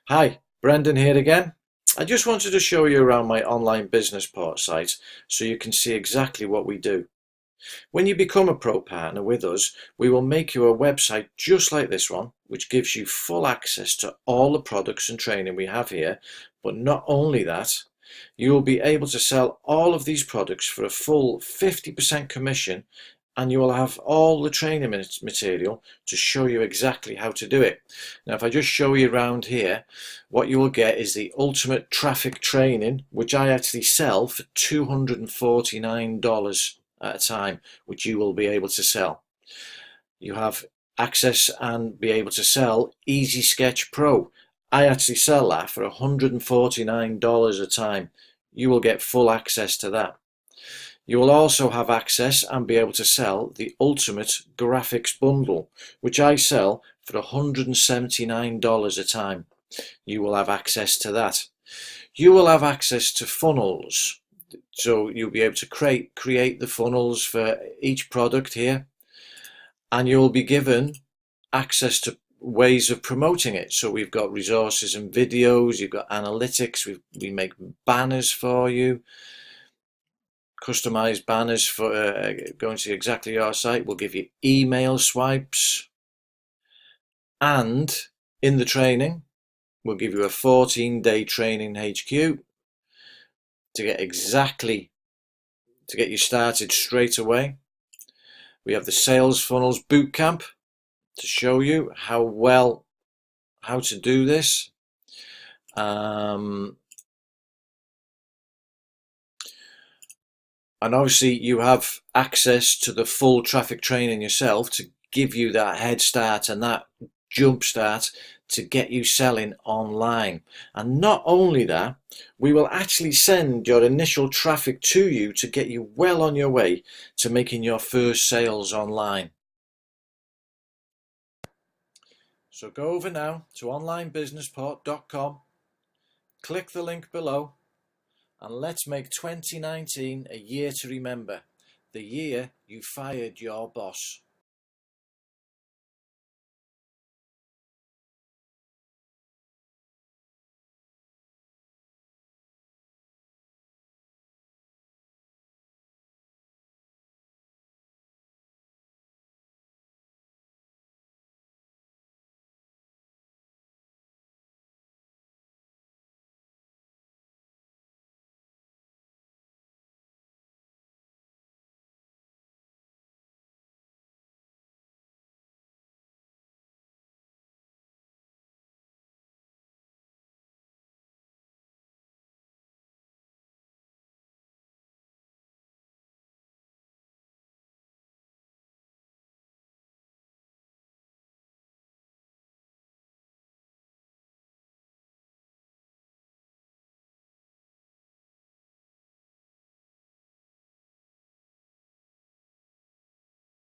Hi, Brendan here again. I just wanted to show you around my online business part site so you can see exactly what we do. When you become a pro partner with us, we will make you a website just like this one, which gives you full access to all the products and training we have here. But not only that, you will be able to sell all of these products for a full 50% commission, and you will have all the training material to show you exactly how to do it. Now, if I just show you around here, what you will get is the ultimate traffic training, which I actually sell for $249 at a time, which you will be able to sell. You have access and be able to sell Easy Sketch Pro. I actually sell that for $149 a time. You will get full access to that. You will also have access and be able to sell the Ultimate Graphics Bundle, which I sell for $179 a time. You will have access to that. You will have access to funnels. So you'll be able to create the funnels for each product here, and you'll be given access to ways of promoting it. So we've got resources and videos, you've got analytics, we make banners for you, customized banners for going to exactly your site. We'll give you email swipes, and in the training we'll give you a 14-day training HQ to get you started straight away. We have the Sales Funnels Bootcamp to show you how to do this. And obviously you have access to the full traffic training yourself to give you that head start and that jump start to get you selling online. And not only that, we will actually send your initial traffic to you to get you well on your way to making your first sales online. So go over now to onlinebusinessport.com, click the link below, and let's make 2019 a year to remember, the year you fired your boss.